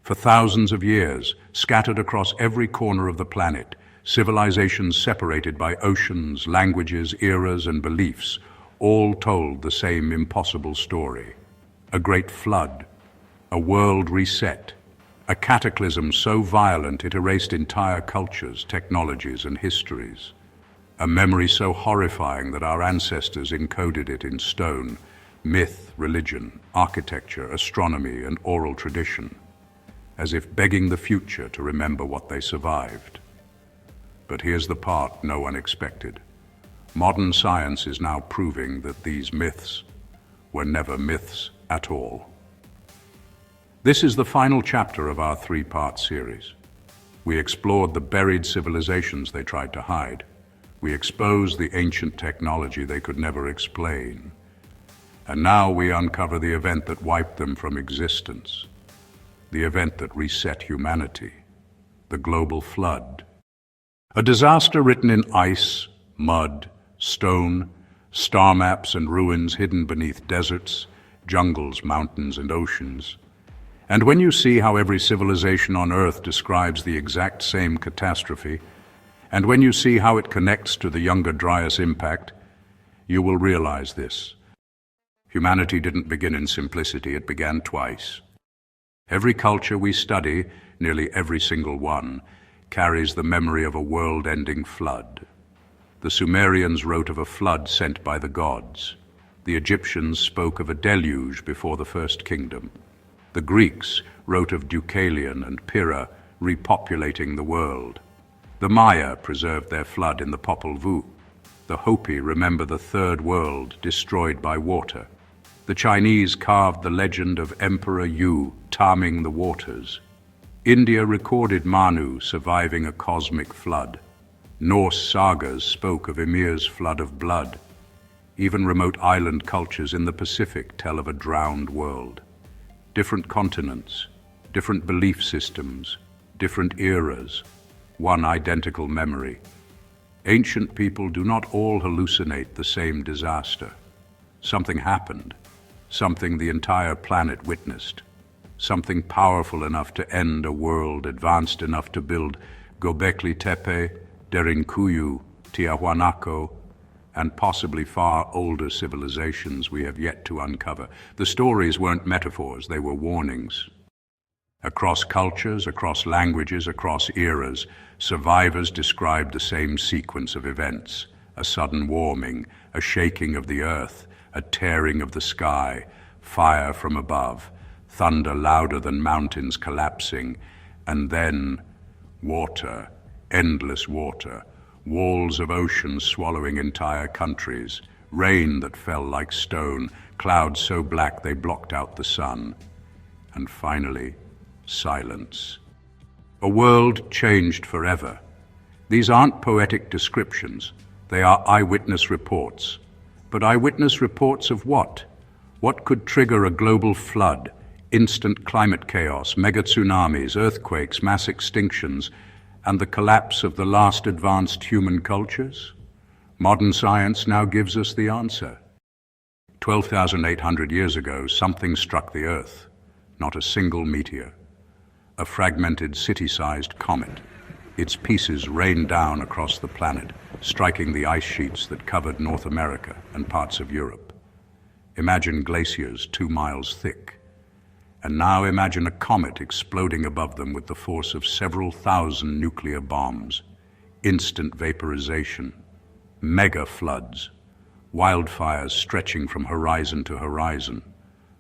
For thousands of years, scattered across every corner of the planet, civilizations separated by oceans, languages, eras, and beliefs, all told the same impossible story. A great flood, a world reset, a cataclysm so violent it erased entire cultures, technologies, and histories. A memory so horrifying that our ancestors encoded it in stone, myth, religion, architecture, astronomy, and oral tradition, as if begging the future to remember what they survived. But here's the part no one expected. Modern science is now proving that these myths were never myths at all. This is the final chapter of our three-part series. We explored the buried civilizations they tried to hide. We exposed the ancient technology they could never explain. And now we uncover the event that wiped them from existence. The event that reset humanity. The global flood. A disaster written in ice, mud, stone, star maps and ruins hidden beneath deserts, jungles, mountains, and oceans. And when you see how every civilization on Earth describes the exact same catastrophe, and when you see how it connects to the Younger Dryas impact, you will realize this. Humanity didn't begin in simplicity, it began twice. Every culture we study, nearly every single one, carries the memory of a world-ending flood. The Sumerians wrote of a flood sent by the gods. The Egyptians spoke of a deluge before the first kingdom. The Greeks wrote of Deucalion and Pyrrha repopulating the world. The Maya preserved their flood in the Popol Vuh. The Hopi remember the third world destroyed by water. The Chinese carved the legend of Emperor Yu taming the waters. India recorded Manu surviving a cosmic flood. Norse sagas spoke of Ymir's flood of blood. Even remote island cultures in the Pacific tell of a drowned world. Different continents, different belief systems, different eras, one identical memory. Ancient people do not all hallucinate the same disaster. Something happened, something the entire planet witnessed, something powerful enough to end a world, advanced enough to build Göbekli Tepe, Derinkuyu, Tiahuanaco, and possibly far older civilizations we have yet to uncover. The stories weren't metaphors, they were warnings. Across cultures, across languages, across eras, survivors described the same sequence of events. A sudden warming, a shaking of the earth, a tearing of the sky, fire from above, thunder louder than mountains collapsing, and then water, endless water, walls of ocean swallowing entire countries, rain that fell like stone, clouds so black they blocked out the sun, and finally, silence. A world changed forever. These aren't poetic descriptions, they are eyewitness reports. But eyewitness reports of what? What could trigger a global flood, instant climate chaos, mega tsunamis, earthquakes, mass extinctions, and the collapse of the last advanced human cultures? Modern science now gives us the answer. 12,800 years ago, something struck the Earth, not a single meteor. A fragmented city-sized comet. Its pieces rained down across the planet, striking the ice sheets that covered North America and parts of Europe. Imagine glaciers 2 miles thick. And now imagine a comet exploding above them with the force of several thousand nuclear bombs, instant vaporization, mega floods, wildfires stretching from horizon to horizon,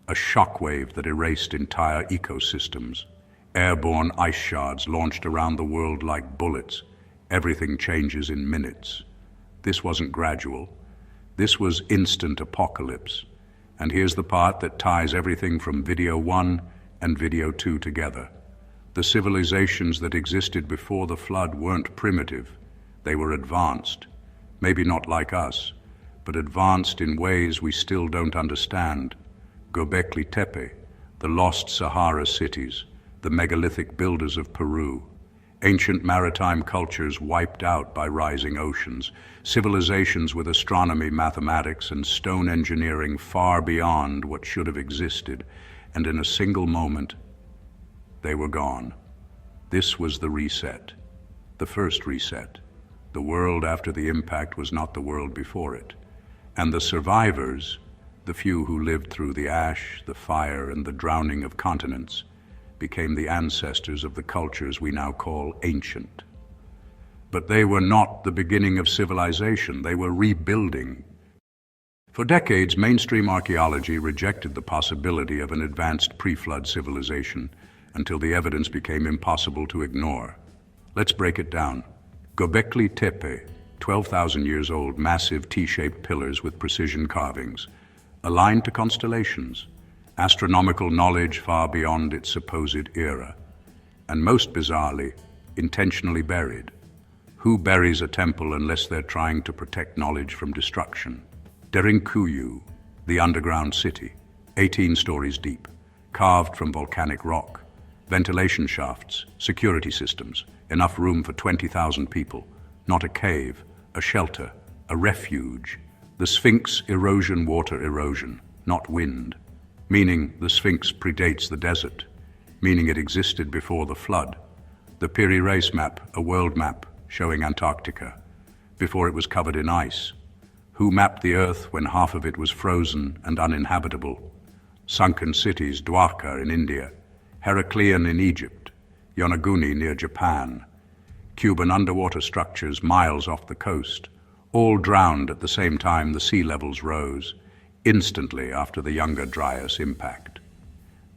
a shockwave that erased entire ecosystems, airborne ice shards launched around the world like bullets. Everything changes in minutes. This wasn't gradual. This was instant apocalypse. And here's the part that ties everything from Video 1 and Video 2 together. The civilizations that existed before the flood weren't primitive. They were advanced. Maybe not like us, but advanced in ways we still don't understand. Göbekli Tepe, the lost Sahara cities, the megalithic builders of Peru, ancient maritime cultures wiped out by rising oceans, civilizations with astronomy, mathematics, and stone engineering far beyond what should have existed, and in a single moment, they were gone. This was the reset, the first reset. The world after the impact was not the world before it. And the survivors, the few who lived through the ash, the fire, and the drowning of continents, became the ancestors of the cultures we now call ancient. But they were not the beginning of civilization. They were rebuilding. For decades, mainstream archaeology rejected the possibility of an advanced pre-flood civilization until the evidence became impossible to ignore. Let's break it down. Göbekli Tepe, 12,000 years old, massive T-shaped pillars with precision carvings, aligned to constellations, astronomical knowledge far beyond its supposed era, and most bizarrely, intentionally buried. Who buries a temple unless they're trying to protect knowledge from destruction? Derinkuyu, the underground city, 18 stories deep, carved from volcanic rock, ventilation shafts, security systems, enough room for 20,000 people, not a cave, a shelter, a refuge. The Sphinx erosion, water erosion, not wind, meaning the Sphinx predates the desert, meaning it existed before the flood. The Piri Reis map, a world map showing Antarctica, before it was covered in ice. Who mapped the earth when half of it was frozen and uninhabitable? Sunken cities, Dwarka in India, Heraclean in Egypt, Yonaguni near Japan, Cuban underwater structures miles off the coast, all drowned at the same time the sea levels rose, instantly after the Younger Dryas impact.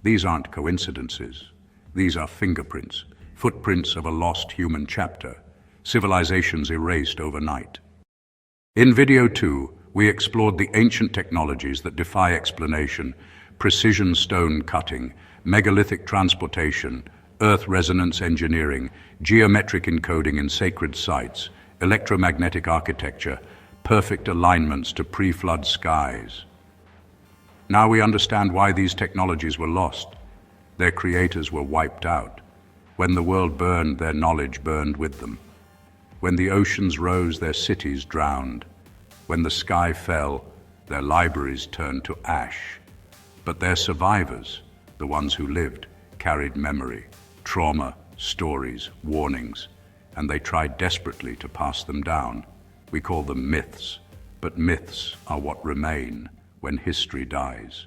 These aren't coincidences. These are fingerprints, footprints of a lost human chapter, civilizations erased overnight. In video 2, we explored the ancient technologies that defy explanation: precision stone cutting, megalithic transportation, earth resonance engineering, geometric encoding in sacred sites, electromagnetic architecture, perfect alignments to pre-flood skies. Now we understand why these technologies were lost. Their creators were wiped out. When the world burned, their knowledge burned with them. When the oceans rose, their cities drowned. When the sky fell, their libraries turned to ash. But their survivors, the ones who lived, carried memory, trauma, stories, warnings, and they tried desperately to pass them down. We call them myths, but myths are what remain when history dies.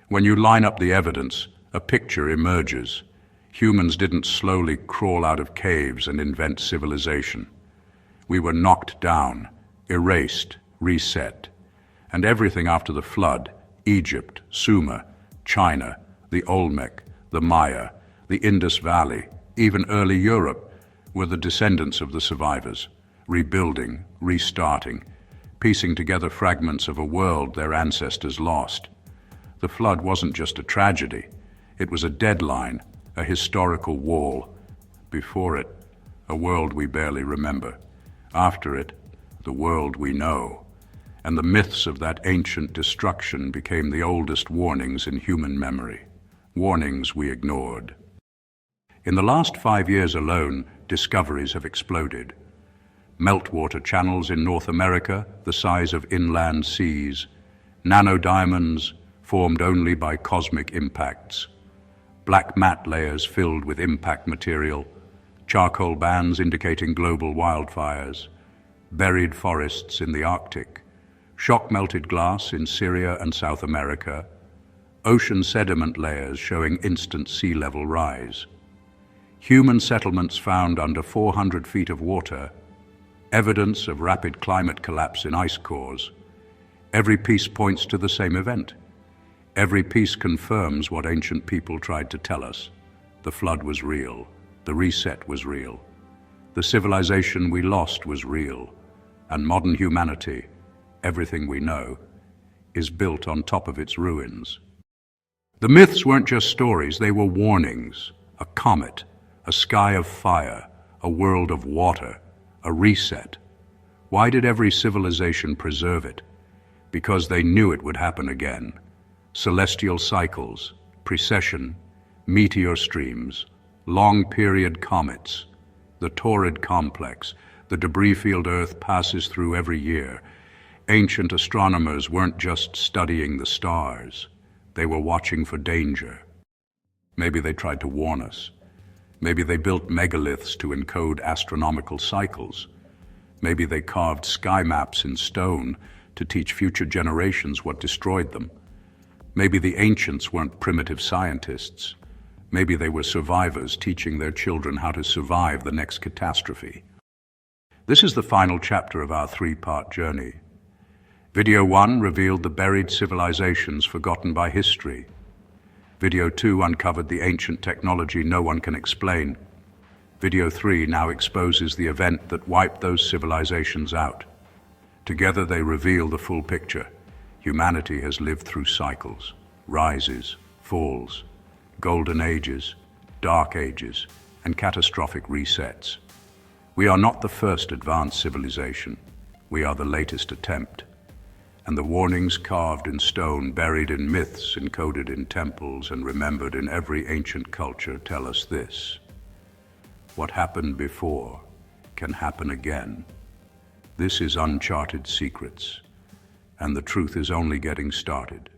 When you line up the evidence, a picture emerges. Humans didn't slowly crawl out of caves and invent civilization. We were knocked down, erased, reset. And everything after the flood, Egypt, Sumer, China, the Olmec, the Maya, the Indus Valley, even early Europe, were the descendants of the survivors, rebuilding, restarting, piecing together fragments of a world their ancestors lost. The flood wasn't just a tragedy. It was a deadline, a historical wall. Before it, a world we barely remember. After it, the world we know. And the myths of that ancient destruction became the oldest warnings in human memory, warnings we ignored. In the last 5 years alone, discoveries have exploded. Meltwater channels in North America, the size of inland seas, nanodiamonds formed only by cosmic impacts, black mat layers filled with impact material, charcoal bands indicating global wildfires, buried forests in the Arctic, shock-melted glass in Syria and South America, ocean sediment layers showing instant sea level rise, human settlements found under 400 feet of water, evidence of rapid climate collapse in ice cores. Every piece points to the same event. Every piece confirms what ancient people tried to tell us. The flood was real. The reset was real. The civilization we lost was real. And modern humanity, everything we know, is built on top of its ruins. The myths weren't just stories, they were warnings. A comet, a sky of fire, a world of water, a reset. Why did every civilization preserve it? Because they knew it would happen again. Celestial cycles, precession, meteor streams, long-period comets, the Taurid complex, the debris field Earth passes through every year. Ancient astronomers weren't just studying the stars. They were watching for danger. Maybe they tried to warn us. Maybe they built megaliths to encode astronomical cycles. Maybe they carved sky maps in stone to teach future generations what destroyed them. Maybe the ancients weren't primitive scientists. Maybe they were survivors teaching their children how to survive the next catastrophe. This is the final chapter of our three-part journey. Video 1 revealed the buried civilizations forgotten by history. Video 2 uncovered the ancient technology no one can explain. Video 3 now exposes the event that wiped those civilizations out. Together they reveal the full picture. Humanity has lived through cycles, rises, falls, golden ages, dark ages, and catastrophic resets. We are not the first advanced civilization. We are the latest attempt. And the warnings carved in stone, buried in myths, encoded in temples, and remembered in every ancient culture tell us this: what happened before can happen again. This is uncharted secrets, and the truth is only getting started.